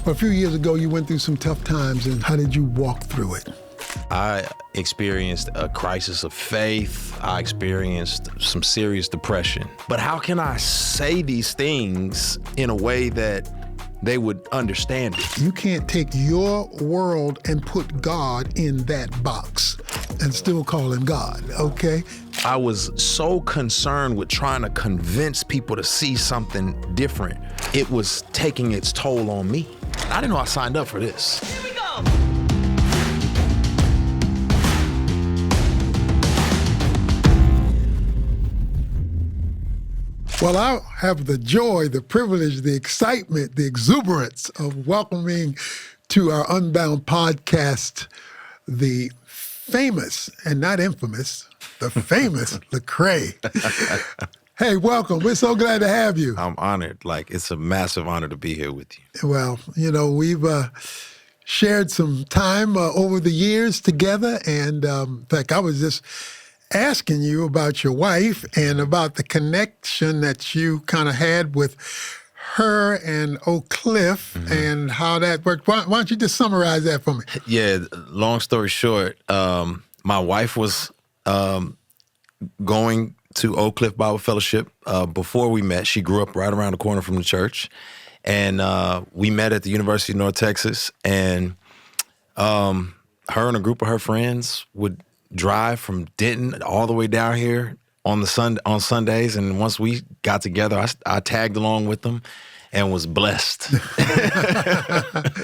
A few years ago, you went through some tough times, and how did you walk through it? I experienced a crisis of faith. I experienced some serious depression. But how can I say these things in a way that they would understand it? You can't take your world and put God in that box and still call him God, okay? I was so concerned with trying to convince people to see something different. It was taking its toll on me. I didn't know I signed up for this. Here we go. Well, I have the joy, the privilege, the excitement, the exuberance of welcoming to our Unbound Podcast the famous, and not infamous, the famous Lecrae. Hey, welcome. We're so glad to have you. I'm honored. It's a massive honor to be here with you. Well, we've shared some time over the years together, and in fact, I was just asking you about your wife and about the connection that you kind of had with her and Oak Cliff and how that worked. Why don't you just summarize that for me? Yeah, long story short, my wife was going to Oak Cliff Bible Fellowship before we met. She grew up right around the corner from the church, and we met at the University of North Texas, and her and a group of her friends would drive from Denton all the way down here on Sundays, and once we got together, I tagged along with them and was blessed.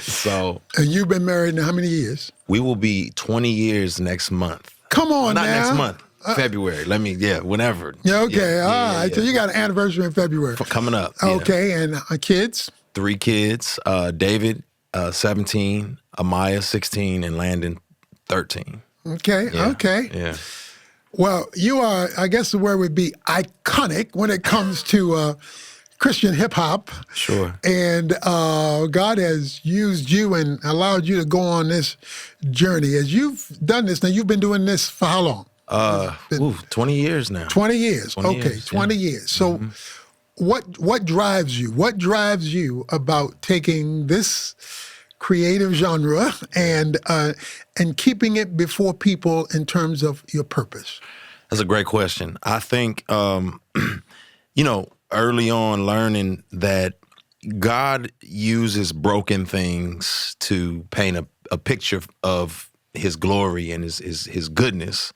So, and you've been married now how many years? We will be 20 years next month. Come on, not now. next month. February. Whenever. Yeah, okay, yeah, all right. yeah. So you got an anniversary in February. Coming up. Okay, and kids? 3 kids. David, 17, Amaya, 16, and Landon, 13. Okay, Yeah, okay. Yeah. Well, you are, I guess the word would be iconic when it comes to Christian hip hop. Sure. And God has used you and allowed you to go on this journey. As you've done this, now you've been doing this for how long? 20 years now. 20 years. 20 okay, years, 20 years. So what drives you? What drives you about taking this creative genre and keeping it before people in terms of your purpose? That's a great question. I think, early on learning that God uses broken things to paint a picture of his glory and his goodness.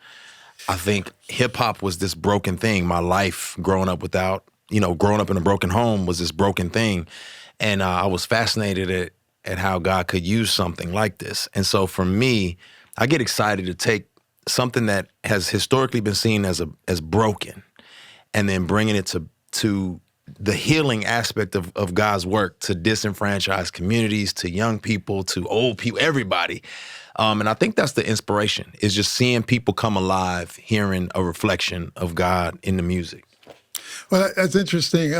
I think hip hop was this broken thing. My life growing up in a broken home was this broken thing. And I was fascinated at how God could use something like this. And so for me, I get excited to take something that has historically been seen as broken and then bringing it to the healing aspect of God's work to disenfranchised communities, to young people, to old people, everybody. And I think that's the inspiration, is just seeing people come alive, hearing a reflection of God in the music. Well, that's interesting.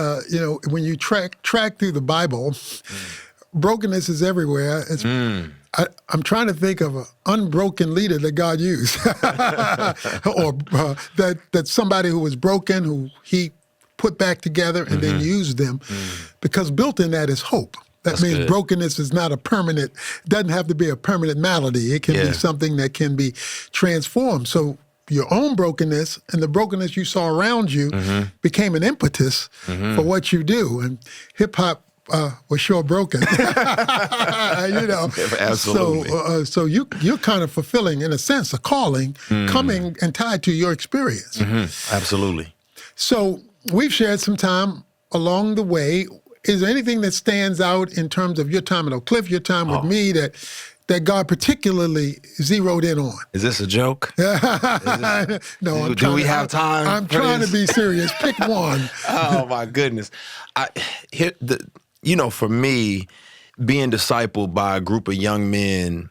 When you track through the Bible, brokenness is everywhere. I'm trying to think of an unbroken leader that God used, or that somebody who was broken, who he put back together and then used them, because built in that is hope. That means brokenness is not doesn't have to be a permanent malady. It can be something that can be transformed. So your own brokenness and the brokenness you saw around you became an impetus for what you do. And hip hop was sure broken. Absolutely. So you're kind of fulfilling, in a sense, a calling coming and tied to your experience. Absolutely. So we've shared some time along the way. Is there anything that stands out in terms of your time at Oak Cliff, your time with me, that God particularly zeroed in on? Is this a joke? No, do we have time? I'm trying to be serious. Pick one. Oh my goodness! For me, being discipled by a group of young men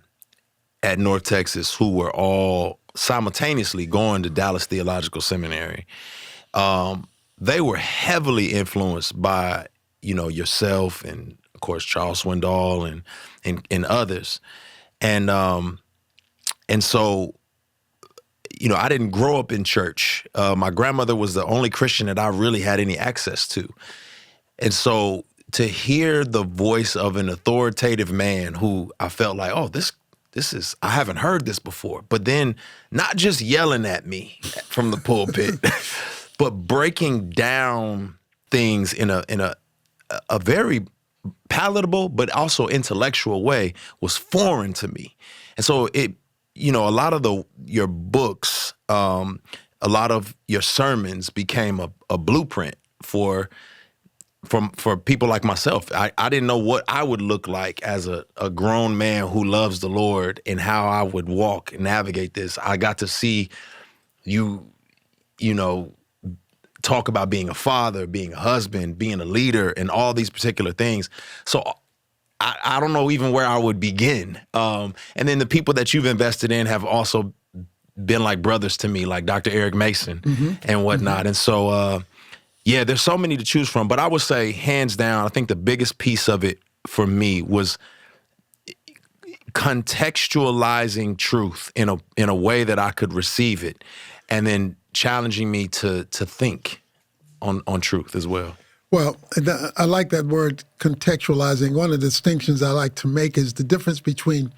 at North Texas who were all simultaneously going to Dallas Theological Seminary, they were heavily influenced by yourself and of course Charles Swindoll and others, and so I didn't grow up in church. My grandmother was the only Christian that I really had any access to, and so to hear the voice of an authoritative man who I felt like, oh, this is, I haven't heard this before. But then not just yelling at me from the pulpit, but breaking down things in a very palatable but also intellectual way was foreign to me. And so it, a lot of your books, a lot of your sermons became a blueprint for people like myself. I didn't know what I would look like as a grown man who loves the Lord and how I would walk and navigate this. I got to see you talk about being a father, being a husband, being a leader, and all these particular things. So I don't know even where I would begin. And then the people that you've invested in have also been like brothers to me, like Dr. Eric Mason and whatnot. And so, yeah, there's so many to choose from. But I would say, hands down, I think the biggest piece of it for me was contextualizing truth in a way that I could receive it, and then challenging me to think on truth as well. Well, I like that word, contextualizing. One of the distinctions I like to make is the difference between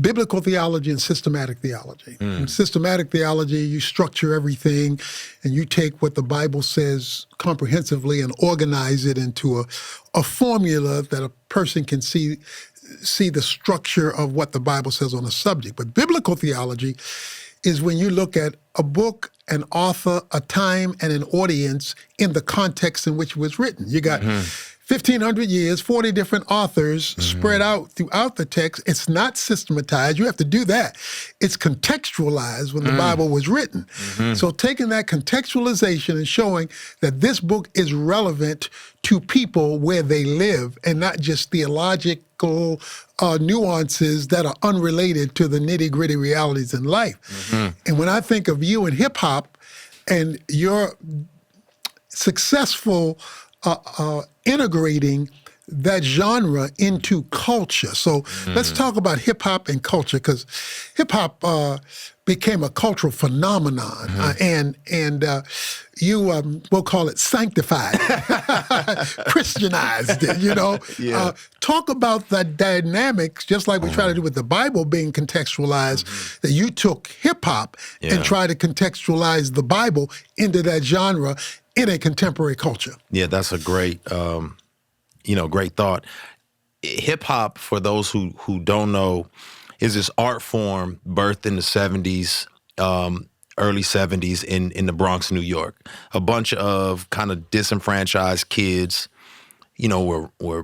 biblical theology and systematic theology. In systematic theology, you structure everything and you take what the Bible says comprehensively and organize it into a formula that a person can see the structure of what the Bible says on a subject. But biblical theology is when you look at a book, an author, a time, and an audience in the context in which it was written. You got 1,500 years, 40 different authors spread out throughout the text. It's not systematized. You have to do that. It's contextualized when the Bible was written. So taking that contextualization and showing that this book is relevant to people where they live and not just theological nuances that are unrelated to the nitty-gritty realities in life. And when I think of you in hip-hop and your successful integrating that genre into culture. So let's talk about hip-hop and culture, because hip-hop became a cultural phenomenon, and you, we'll call it sanctified, Christianized it, talk about the dynamics, just like we try to do with the Bible being contextualized, that you took hip-hop and tried to contextualize the Bible into that genre in a contemporary culture. Yeah, that's a great, great thought. Hip hop, for those who don't know, is this art form birthed in the 70s, early 70s in the Bronx, New York. A bunch of kind of disenfranchised kids, were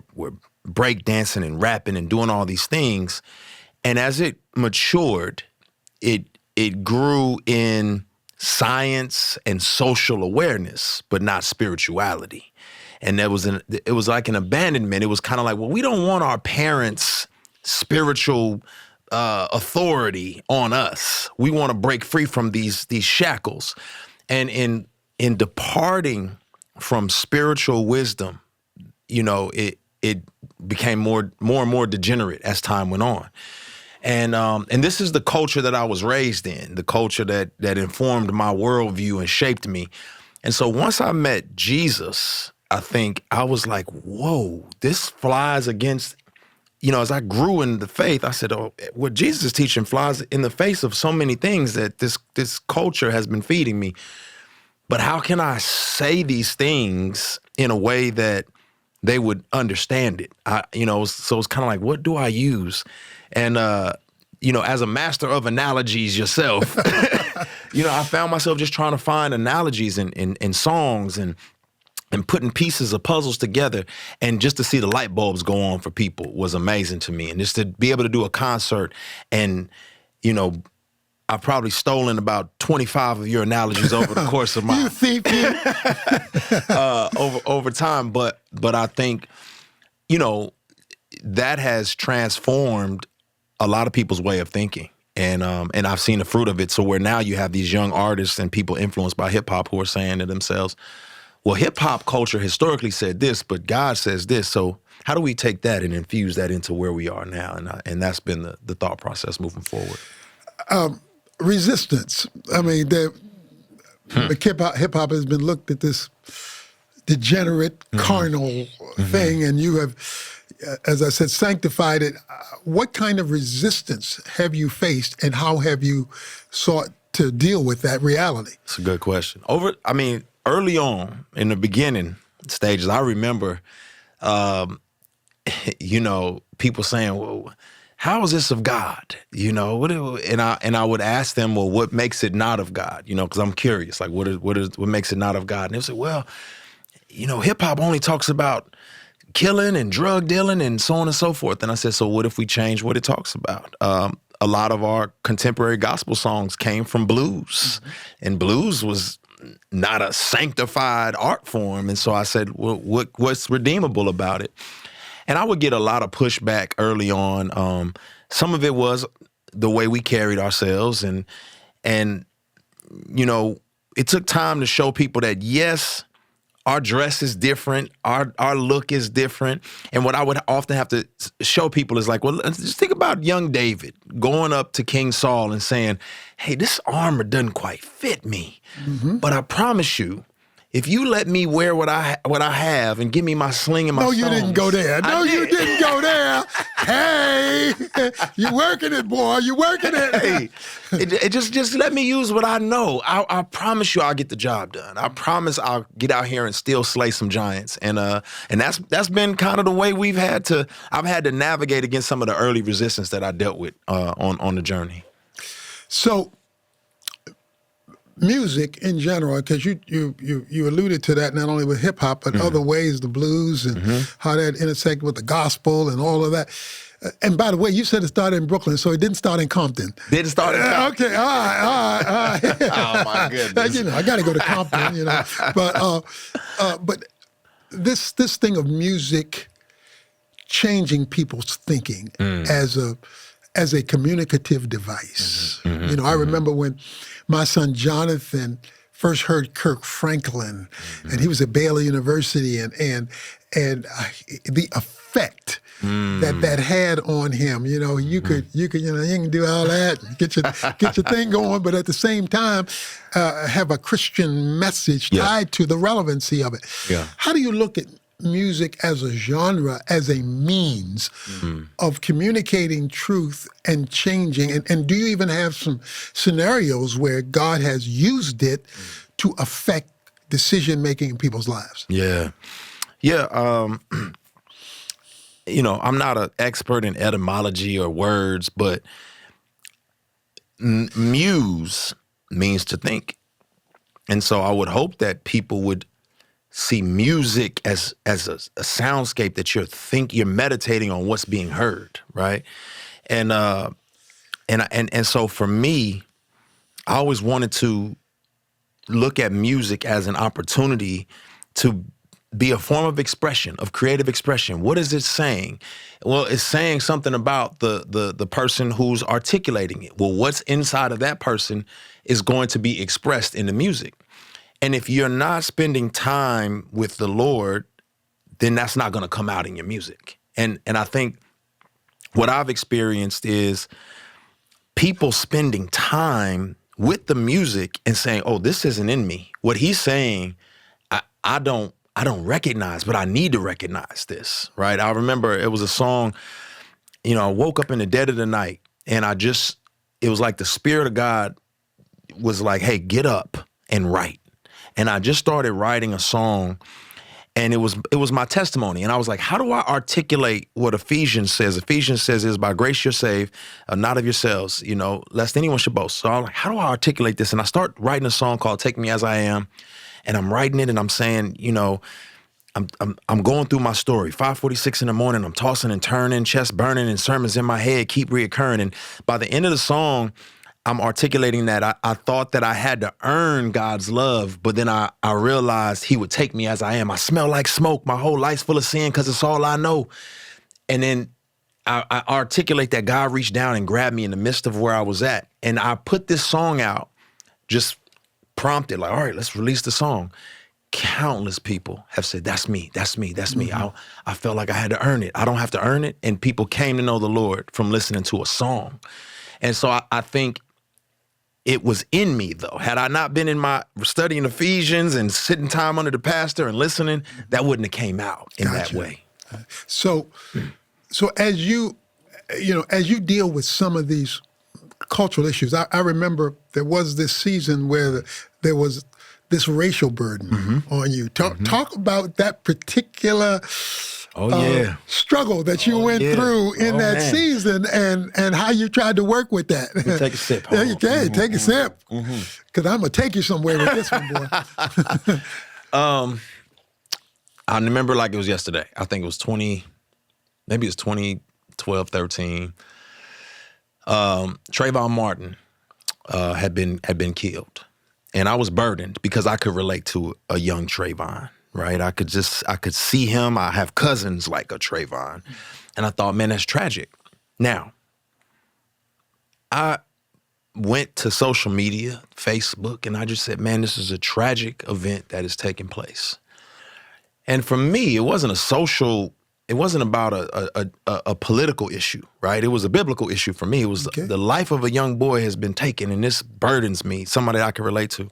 break dancing and rapping and doing all these things. And as it matured, it grew in science and social awareness, but not spirituality. And it was like an abandonment. It was kind of like, well, we don't want our parents' spiritual authority on us. We want to break free from these shackles. And in departing from spiritual wisdom, it became more and more degenerate as time went on. And this is the culture that I was raised in, the culture that informed my worldview and shaped me. And so once I met Jesus, I think I was like, whoa, this flies against, as I grew in the faith, I said, oh, what Jesus is teaching flies in the face of so many things that this culture has been feeding me. But how can I say these things in a way that they would understand it? So it's kind of like, what do I use? And, as a master of analogies yourself, I found myself just trying to find analogies in songs and putting pieces of puzzles together. And just to see the light bulbs go on for people was amazing to me. And just to be able to do a concert and, I've probably stolen about 25 of your analogies over the course of my over time. But I think, that has transformed a lot of people's way of thinking. And I've seen the fruit of it. So where now you have these young artists and people influenced by hip hop who are saying to themselves, well, hip hop culture historically said this, but God says this. So how do we take that and infuse that into where we are now? And that's been the thought process moving forward. Resistance. I mean, hip hop has been looked at this degenerate, carnal thing, and you have, as I said, sanctified it. What kind of resistance have you faced, and how have you sought to deal with that reality? It's a good question. Early on in the beginning stages, I remember, people saying, "Well, how is this of God?" And I would ask them, "Well, what makes it not of God?" Because I'm curious, like what makes it not of God? And they say, "Well, hip hop only talks about killing and drug dealing and so on and so forth." And I said, "So what if we change what it talks about?" A lot of our contemporary gospel songs came from blues, and blues was not a sanctified art form. And so I said, well, what's redeemable about it? And I would get a lot of pushback early on. Some of it was the way we carried ourselves. And it took time to show people that, yes, our dress is different, our look is different. And what I would often have to show people is like, well, just think about young David going up to King Saul and saying, "Hey, this armor doesn't quite fit me. But I promise you, if you let me wear what I have and give me my sling and my stones." No, you didn't go there. No, you didn't go there. Hey, you working it, boy. You working it. Hey, it just let me use what I know. I promise you I'll get the job done. I promise I'll get out here and still slay some giants. And that's been kind of the way I've had to navigate against some of the early resistance that I dealt with on the journey. So, music in general, because you alluded to that not only with hip hop, but other ways, the blues and how that intersected with the gospel and all of that. And by the way, you said it started in Brooklyn, so it didn't start in Compton. Didn't start in Compton. Okay, all right. Oh my goodness. I got to go to Compton, But this thing of music changing people's thinking as a communicative device. I remember when my son Jonathan first heard Kirk Franklin, and he was at Baylor University, and the effect that had on him. You can do all that, get your thing going, but at the same time, have a Christian message tied to the relevancy of it. Yeah. How do you look at music as a genre, as a means of communicating truth and changing? And do you even have some scenarios where God has used it to affect decision-making in people's lives? Yeah. I'm not an expert in etymology or words, but muse means to think. And so I would hope that people would see music as a soundscape that you're meditating on what's being heard, right? And so for me, I always wanted to look at music as an opportunity to be a form of expression, of creative expression. What is it saying? Well, it's saying something about the person who's articulating it. Well, what's inside of that person is going to be expressed in the music. And if you're not spending time with the Lord, then that's not going to come out in your music. And I think what I've experienced is people spending time with the music and saying, "Oh, this isn't in me. What he's saying, I don't recognize, but I need to recognize this," right? I remember it was a song, I woke up in the dead of the night, and it was like the Spirit of God was like, "Hey, get up and write." And I just started writing a song, and it was my testimony. And I was like, how do I articulate what Ephesians says? Ephesians says is by grace you're saved, not of yourselves, lest anyone should boast. So I'm like, how do I articulate this? And I start writing a song called Take Me As I Am. And I'm writing it, and I'm saying, I'm going through my story. 5:46 in the morning, I'm tossing and turning, chest burning, and sermons in my head keep reoccurring. And by the end of the song, I'm articulating that I thought that I had to earn God's love, but then I realized he would take me as I am. I smell like smoke. My whole life's full of sin because it's all I know. And then I articulate that God reached down and grabbed me in the midst of where I was at. And I put this song out, just prompted, like, all right, let's release the song. Countless people have said, that's me. I felt like I had to earn it. I don't have to earn it. And people came to know the Lord from listening to a song. And so I think it was in me, though. Had I not been in my studying Ephesians and sitting time under the pastor and listening, that wouldn't have came out in that way. So as you deal with some of these cultural issues, I remember there was this season where there was this racial burden on you. Talk about that particular struggle that you went through in that season and how you tried to work with that. Take a sip. Yeah, you can. Take a sip. Because I'm going to take you somewhere with this one, boy. I remember like it was yesterday. I think it was 2012, 13. Trayvon Martin had been killed. And I was burdened because I could relate to a young Trayvon, right? I could see him. I have cousins like a Trayvon. And I thought, man, that's tragic. Now, I went to social media, Facebook, and I just said, man, this is a tragic event that is taking place. And for me, it wasn't about a political issue, right? It was a biblical issue for me. It was the life of a young boy has been taken, and this burdens me, somebody I can relate to.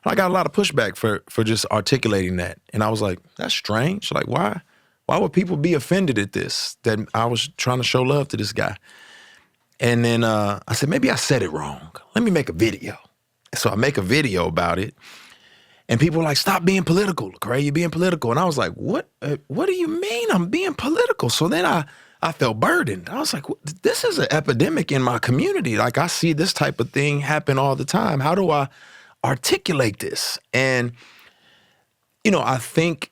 I got a lot of pushback for just articulating that. And I was like, that's strange. Like, why would people be offended at this, that I was trying to show love to this guy? And then I said, maybe I said it wrong. Let me make a video. So I make a video about it. And people were like, stop being political, Lecrae, you're being political. And I was like, what do you mean I'm being political? So then I felt burdened. I was like, this is an epidemic in my community. Like, I see this type of thing happen all the time. How do I articulate this? And, I think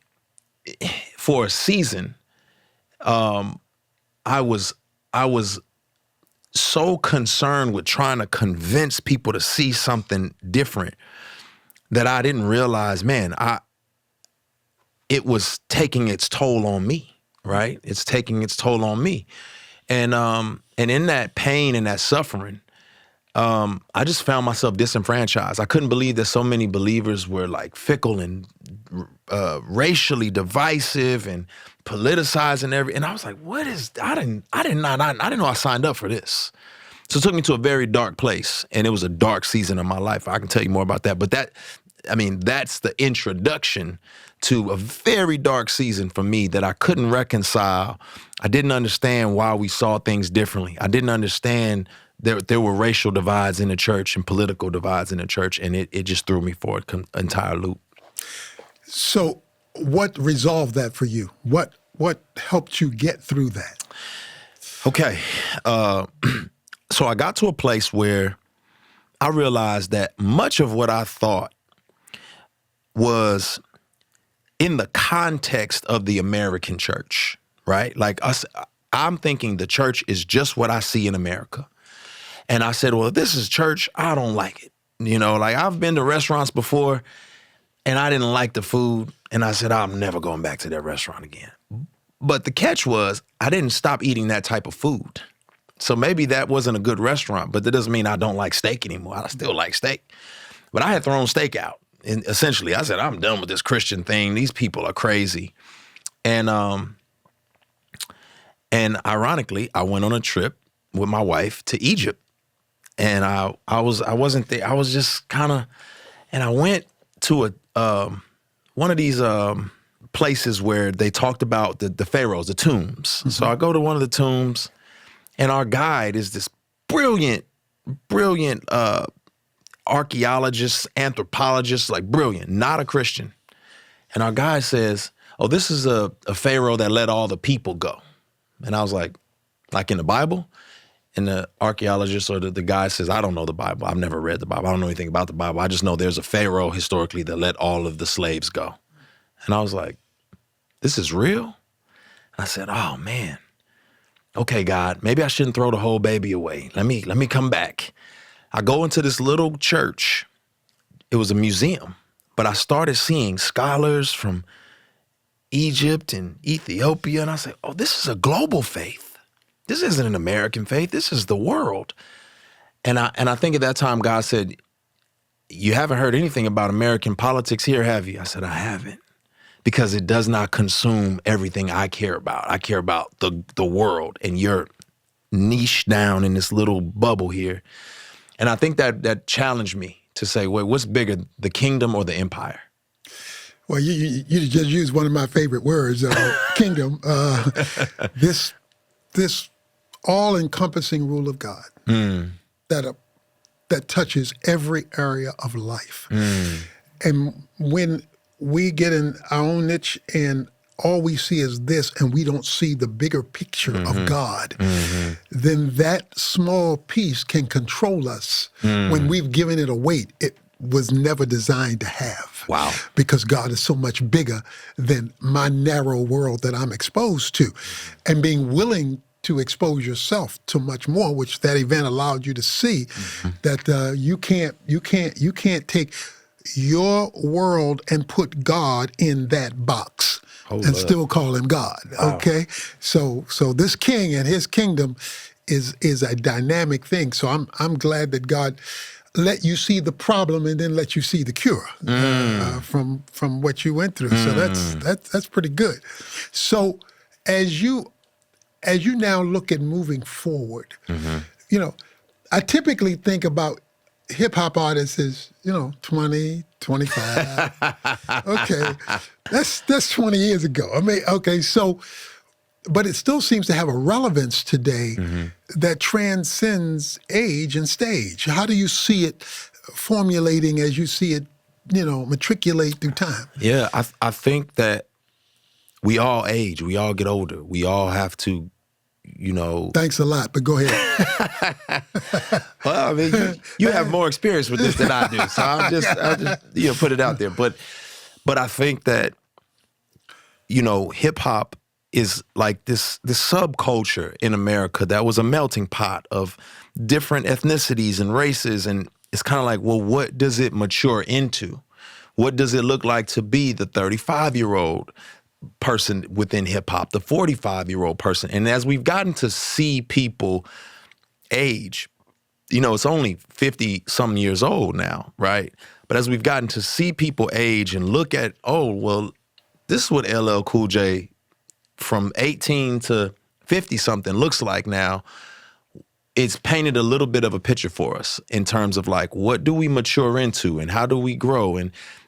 for a season, I was so concerned with trying to convince people to see something different that I didn't realize, man, it was taking its toll on me, right? It's taking its toll on me. And in that pain and that suffering, I just found myself disenfranchised. I couldn't believe that so many believers were like fickle and racially divisive and politicizing and I was like, I didn't know I signed up for this. So it took me to a very dark place, and it was a dark season of my life. I can tell you more about that, but that's the introduction to a very dark season for me that I couldn't reconcile. I didn't understand why we saw things differently. I didn't understand there were racial divides in the church and political divides in the church, and it just threw me for an entire loop. So what resolved that for you? What helped you get through that? Okay. So I got to a place where I realized that much of what I thought was in the context of the American church, right? Like I'm thinking the church is just what I see in America. And I said, well, if this is church, I don't like it. Like I've been to restaurants before and I didn't like the food. And I said, I'm never going back to that restaurant again. But the catch was I didn't stop eating that type of food. So maybe that wasn't a good restaurant, but that doesn't mean I don't like steak anymore. I still like steak. But I had thrown steak out. And essentially, I said, I'm done with this Christian thing. These people are crazy. And ironically, I went on a trip with my wife to Egypt. And I wasn't there. I was just kind of, and I went to one of these places where they talked about the pharaohs, the tombs. Mm-hmm. So I go to one of the tombs, and our guide is this brilliant archaeologist, anthropologist, like brilliant, not a Christian. And our guide says, oh, this is a pharaoh that let all the people go. And I was like in the Bible? And the archaeologist or the guy says, I don't know the Bible. I've never read the Bible. I don't know anything about the Bible. I just know there's a pharaoh historically that let all of the slaves go. And I was like, this is real? And I said, oh, man. Okay, God, maybe I shouldn't throw the whole baby away. Let me come back. I go into this little church. It was a museum, but I started seeing scholars from Egypt and Ethiopia, and I said, oh, this is a global faith. This isn't an American faith. This is the world. And I think at that time, God said, you haven't heard anything about American politics here, have you? I said, I haven't, because it does not consume everything I care about. I care about the world, and you're niche down in this little bubble here. And I think that challenged me to say, wait, what's bigger, the kingdom or the empire? Well, you just used one of my favorite words, kingdom. This all-encompassing rule of God that touches every area of life. And when we get in our own niche and all we see is this and we don't see the bigger picture of God, then that small piece can control us when we've given it a weight it was never designed to have. Wow. Because God is so much bigger than my narrow world that I'm exposed to. And being willing to expose yourself to much more, which that event allowed you to see, that you can't take your world and put God in that box and still call him God. Wow. Okay, so this king and his kingdom is a dynamic thing. So I'm glad that God let you see the problem and then let you see the cure from what you went through. So that's pretty good. So as you now look at moving forward, you know, I typically think about hip hop artists as, 20, 25. Okay, that's 20 years ago. I mean, okay, so, but it still seems to have a relevance today that transcends age and stage. How do you see it formulating as you see it, matriculate through time? Yeah, I think that we all age, we all get older, we all have to, Thanks a lot, but go ahead. Well, I mean, you have more experience with this than I do, so I'll just put it out there. But I think that, hip hop is like this subculture in America that was a melting pot of different ethnicities and races, and it's kind of like, well, what does it mature into? What does it look like to be the 35-year-old person within hip hop, the 45-year-old person? And as we've gotten to see people age, it's only 50 some years old now, right? But as we've gotten to see people age and look at, oh, well, this is what LL Cool J from 18 to 50 something looks like now. It's painted a little bit of a picture for us in terms of like, what do we mature into and how do we grow?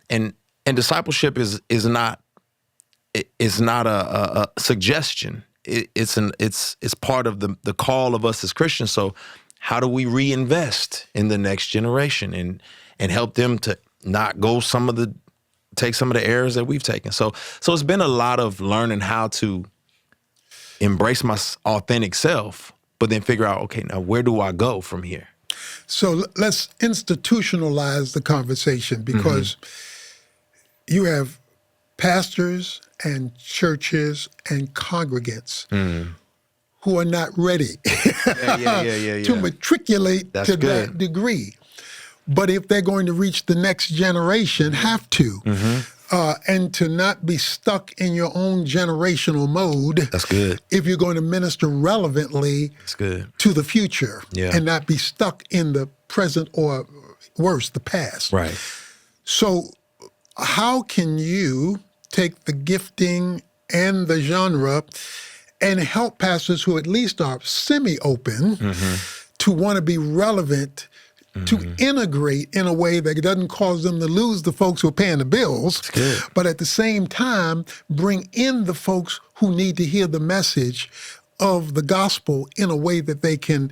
And discipleship is not a suggestion. It's part of the call of us as Christians. So how do we reinvest in the next generation and help them to not take some of the errors that we've taken? So it's been a lot of learning how to embrace my authentic self, but then figure out, okay, now where do I go from here? So let's institutionalize the conversation because you have pastors and churches and congregants who are not ready to matriculate that degree. But if they're going to reach the next generation, have to. And to not be stuck in your own generational mode. That's good. If you're going to minister relevantly to the future and not be stuck in the present or worse, the past. Right. So how can you take the gifting and the genre and help pastors who at least are semi-open to want to be relevant, to integrate in a way that doesn't cause them to lose the folks who are paying the bills, but at the same time, bring in the folks who need to hear the message of the gospel in a way that they can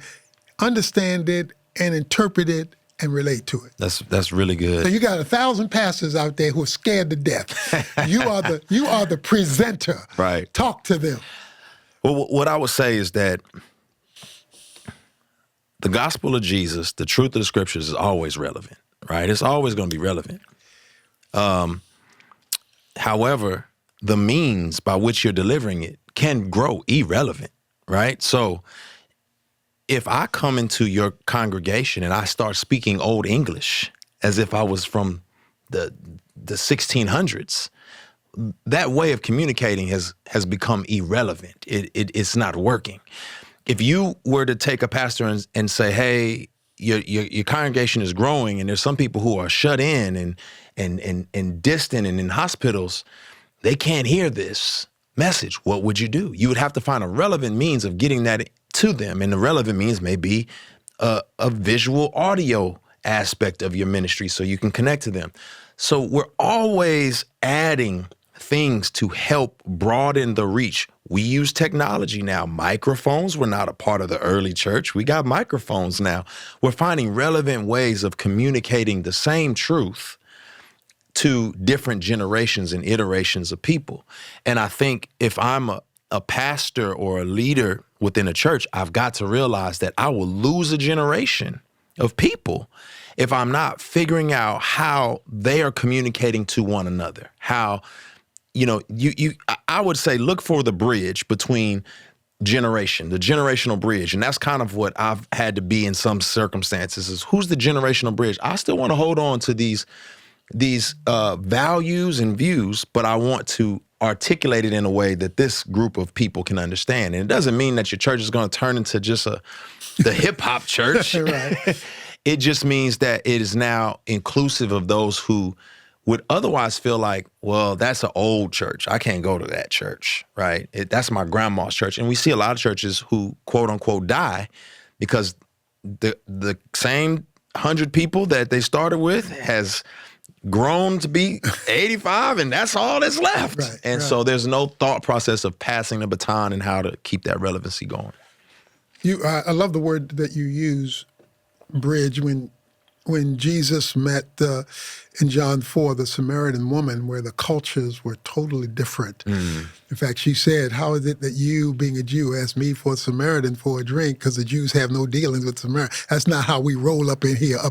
understand it and interpret it and relate to it. That's really good. So you got 1,000 pastors out there who are scared to death. You are the presenter. Right. Talk to them. Well, what I would say is that the gospel of Jesus, the truth of the scriptures is always relevant, right? It's always going to be relevant. However, the means by which you're delivering it can grow irrelevant, right? So if I come into your congregation and I start speaking Old English as if I was from the 1600s, that way of communicating has become irrelevant. It's not working. If you were to take a pastor and say, hey, your congregation is growing and there's some people who are shut in and distant and in hospitals, they can't hear this message, what would you do? You would have to find a relevant means of getting that to them. And the relevant means may be a visual audio aspect of your ministry so you can connect to them. So we're always adding things to help broaden the reach. We use technology now. Microphones were not a part of the early church. We got microphones now. We're finding relevant ways of communicating the same truth to different generations and iterations of people. And I think if I'm a pastor or a leader within a church, I've got to realize that I will lose a generation of people if I'm not figuring out how they are communicating to one another. How, I would say look for the bridge between the generational bridge. And that's kind of what I've had to be in some circumstances is who's the generational bridge? I still want to hold on to these values and views, but I want to articulate it in a way that this group of people can understand. And it doesn't mean that your church is going to turn into just the hip hop church. Right. It just means that it is now inclusive of those who would otherwise feel like, well, that's an old church. I can't go to that church, right? That's my grandma's church. And we see a lot of churches who, quote unquote, die because the same 100 people that they started with has grown to be 85 and that's all that's left. Right, and right. so there's no thought process of passing the baton and how to keep that relevancy going. I love the word that you use, bridge, when Jesus met in John 4, the Samaritan woman, where the cultures were totally different. In fact, she said, how is it that you, being a Jew, ask me for a Samaritan for a drink? Because the Jews have no dealings with Samaritans. That's not how we roll up in here. Now,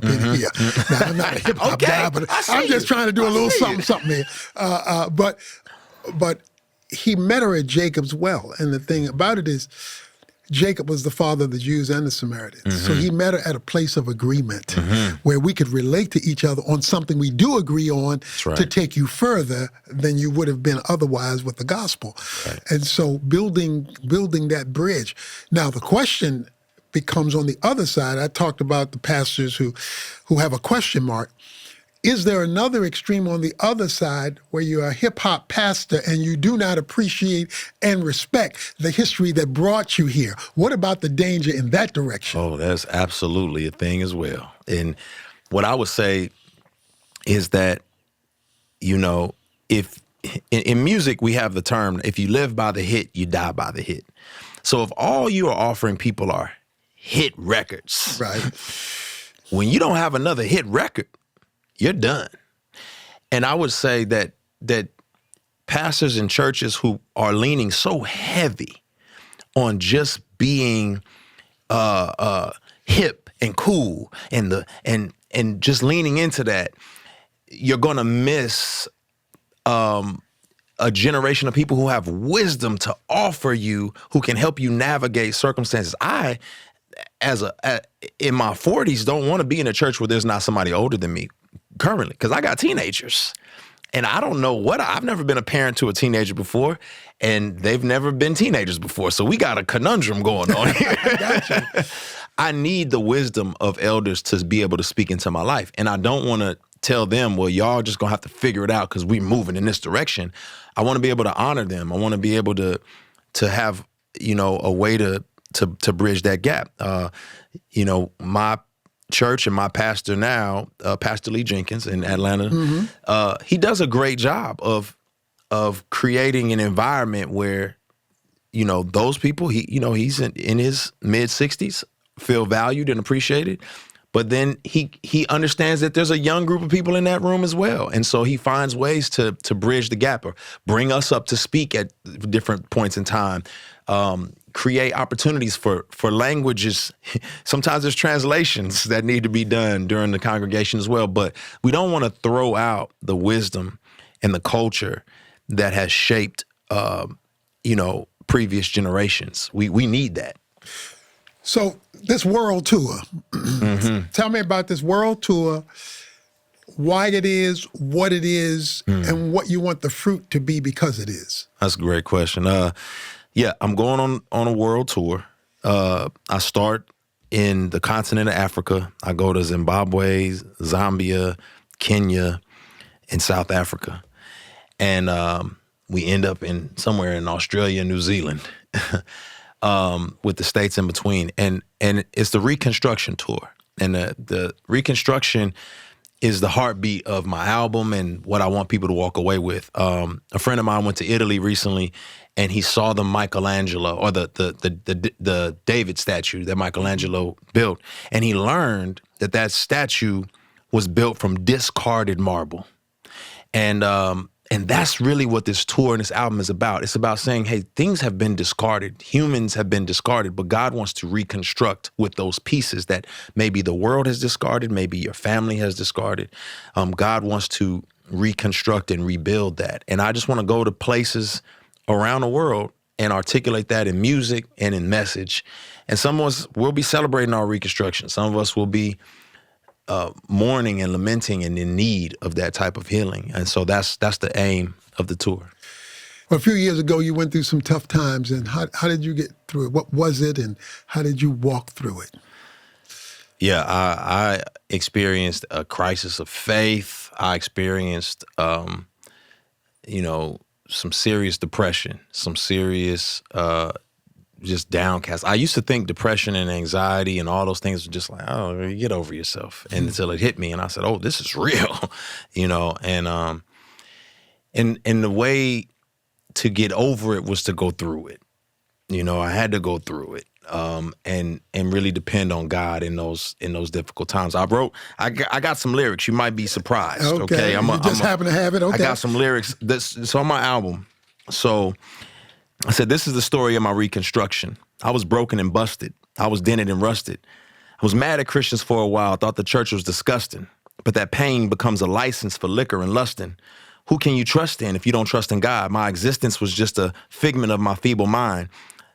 I'm not a hip-hop guy, but I'm just trying to do a little something here. But he met her at Jacob's well. And the thing about it is, Jacob was the father of the Jews and the Samaritans. So he met her at a place of agreement where we could relate to each other on something we do agree on to take you further than you would have been otherwise with the gospel. Right. And so building that bridge. Now, the question becomes on the other side. I talked about the pastors who have a question mark. Is there another extreme on the other side where you're a hip-hop pastor and you do not appreciate and respect the history that brought you here? What about the danger in that direction? Oh, that's absolutely a thing as well. And what I would say is that, if in music we have the term, if you live by the hit, you die by the hit. So if all you are offering people are hit records, right? When you don't have another hit record, you're done. And I would say that pastors and churches who are leaning so heavy on just being hip and cool and just leaning into that, you're gonna miss a generation of people who have wisdom to offer you, who can help you navigate circumstances. I, in my 40s, don't want to be in a church where there's not somebody older than me currently, because I got teenagers. And I don't know I've never been a parent to a teenager before, and they've never been teenagers before. So we got a conundrum going on here. Gotcha. I need the wisdom of elders to be able to speak into my life. And I don't want to tell them, well, y'all just going to have to figure it out because we're moving in this direction. I want to be able to honor them. I want to be able to have, a way to bridge that gap. My church and my pastor now, Pastor Lee Jenkins in Atlanta, he does a great job of creating an environment where, those people, he's in his mid-60s, feel valued and appreciated. But then he understands that there's a young group of people in that room as well. And so he finds ways to bridge the gap or bring us up to speak at different points in time. Create opportunities for languages. Sometimes there's translations that need to be done during the congregation as well. But we don't want to throw out the wisdom and the culture that has shaped, previous generations. We need that. So this world tour, tell me about this world tour, why it is, what it is, and what you want the fruit to be because it is. That's a great question. I'm going on a world tour. I start in the continent of Africa. I go to Zimbabwe, Zambia, Kenya, and South Africa. And we end up somewhere in Australia, New Zealand. with the states in between. And it's the Reconstruction tour. And the Reconstruction is the heartbeat of my album and what I want people to walk away with. A friend of mine went to Italy recently, and he saw the Michelangelo, or the David statue that Michelangelo built, and he learned that statue was built from discarded marble. And that's really what this tour and this album is about. It's about saying, hey, things have been discarded. Humans have been discarded, but God wants to reconstruct with those pieces that maybe the world has discarded, maybe your family has discarded. God wants to reconstruct and rebuild that. And I just want to go to places around the world and articulate that in music and in message. And some of us will be celebrating our reconstruction. Some of us will be mourning and lamenting and in need of that type of healing. And so that's the aim of the tour. Well, a few years ago, you went through some tough times, and how did you get through it? What was it, and how did you walk through it? Yeah, I experienced a crisis of faith. I experienced, some serious depression, some serious just downcast. I used to think depression and anxiety and all those things were just like, oh, you get over yourself. And until it hit me, and I said, oh, this is real, and the way to get over it was to go through it. I had to go through it, and really depend on God in those difficult times. I got some lyrics. You might be surprised. Okay, you just happen to have it. Okay, I got some lyrics. It's on my album. So I said, this is the story of my reconstruction. I was broken and busted. I was dented and rusted. I was mad at Christians for a while, thought the church was disgusting. But that pain becomes a license for liquor and lusting. Who can you trust in if you don't trust in God? My existence was just a figment of my feeble mind.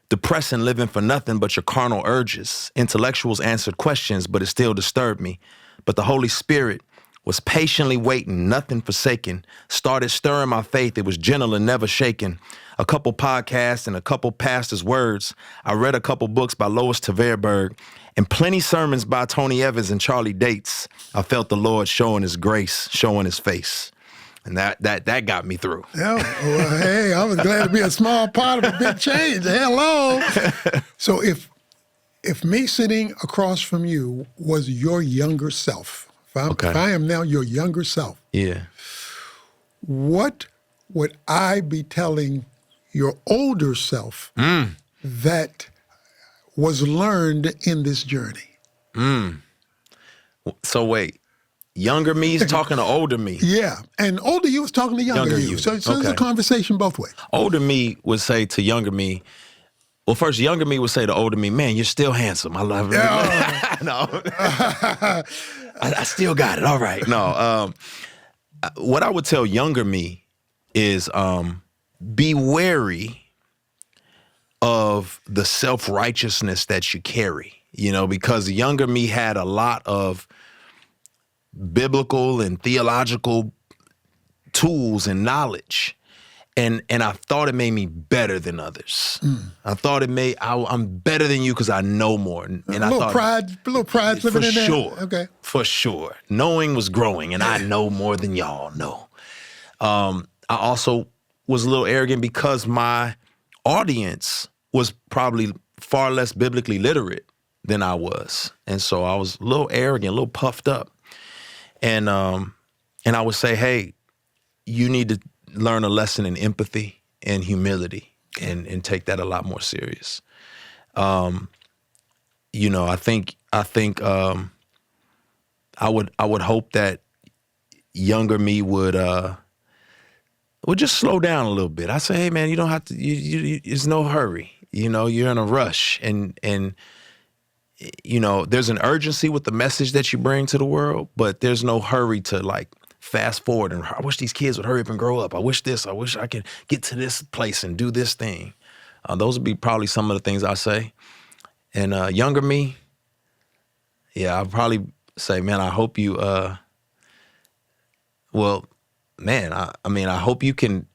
Depressing, living for nothing but your carnal urges. Intellectuals answered questions, but it still disturbed me. But the Holy Spirit was patiently waiting, nothing forsaken. Started stirring my faith. It was gentle and never shaken. A couple podcasts and a couple pastors' words. I read a couple books by Lois Tverberg and plenty sermons by Tony Evans and Charlie Dates. I felt the Lord showing his grace, showing his face. And that got me through. Yeah, well, hey, I was glad to be a small part of a big change. Hello. So if me sitting across from you was your younger self, if I am now your younger self, yeah, what would I be telling your older self that was learned in this journey? So wait, younger me is talking to older me. Yeah, and older you was talking to younger you. So it's a conversation both ways. Older me would say to younger me, well, first, younger me would say to older me, man, you're still handsome. I love it. Yeah. No. I still got it. All right. No. What I would tell younger me is be wary of the self-righteousness that you carry, because younger me had a lot of biblical and theological tools and knowledge. And I thought it made me better than others. I thought I'm better than you because I know more. And a little pride living in there. For sure. Okay. For sure. Knowing was growing, and I know more than y'all know. I also was a little arrogant because my audience was probably far less biblically literate than I was. And so I was a little arrogant, a little puffed up. And I would say, hey, you need to learn a lesson in empathy and humility and take that a lot more serious. I think I would hope that younger me would just slow down a little bit. I say, hey man, you don't have to, there's no hurry. You're in a rush and there's an urgency with the message that you bring to the world, but there's no hurry to like fast forward and I wish these kids would hurry up and grow up. I wish I could get to this place and do this thing. Those would be probably some of the things I say. And younger me, yeah, I'd probably say, man, I hope you, I hope you can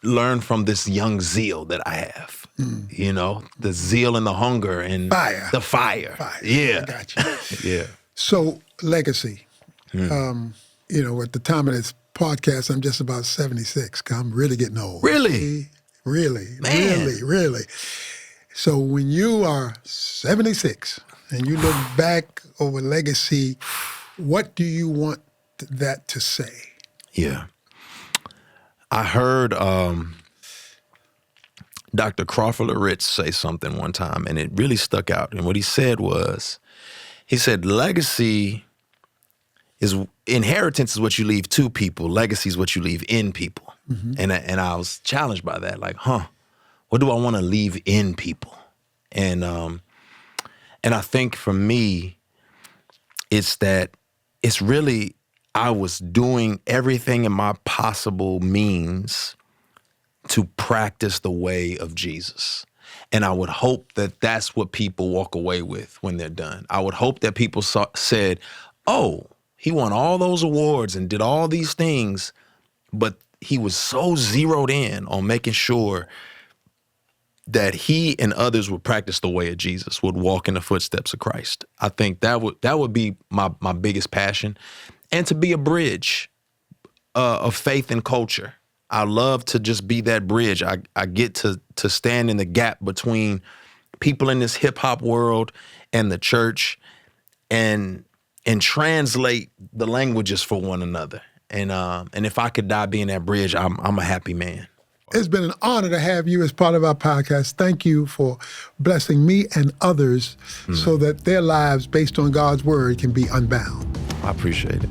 learn from this young zeal that I have. The zeal and the hunger and the fire. Yeah. I got you. Yeah. So legacy. At the time of this podcast, I'm just about 76. I'm really getting old. Really? Really, Man. really. So when you are 76 and you look back over legacy, what do you want that to say? Yeah. I heard Dr. Crawford Loritz say something one time, and it really stuck out. And what he said was, he said, inheritance is what you leave to people. Legacy is what you leave in people. And I was challenged by that. Like, what do I want to leave in people? And I think for me, it's that it's really, I was doing everything in my possible means to practice the way of Jesus. And I would hope that that's what people walk away with when they're done. I would hope that people said, oh, he won all those awards and did all these things, but he was so zeroed in on making sure that he and others would practice the way of Jesus, would walk in the footsteps of Christ. I think that would be my biggest passion, and to be a bridge of faith and culture. I love to just be that bridge. I get to stand in the gap between people in this hip hop world and the church, and translate the languages for one another. And if I could die being that bridge, I'm a happy man. It's been an honor to have you as part of our podcast. Thank you for blessing me and others so that their lives based on God's word can be unbound. I appreciate it.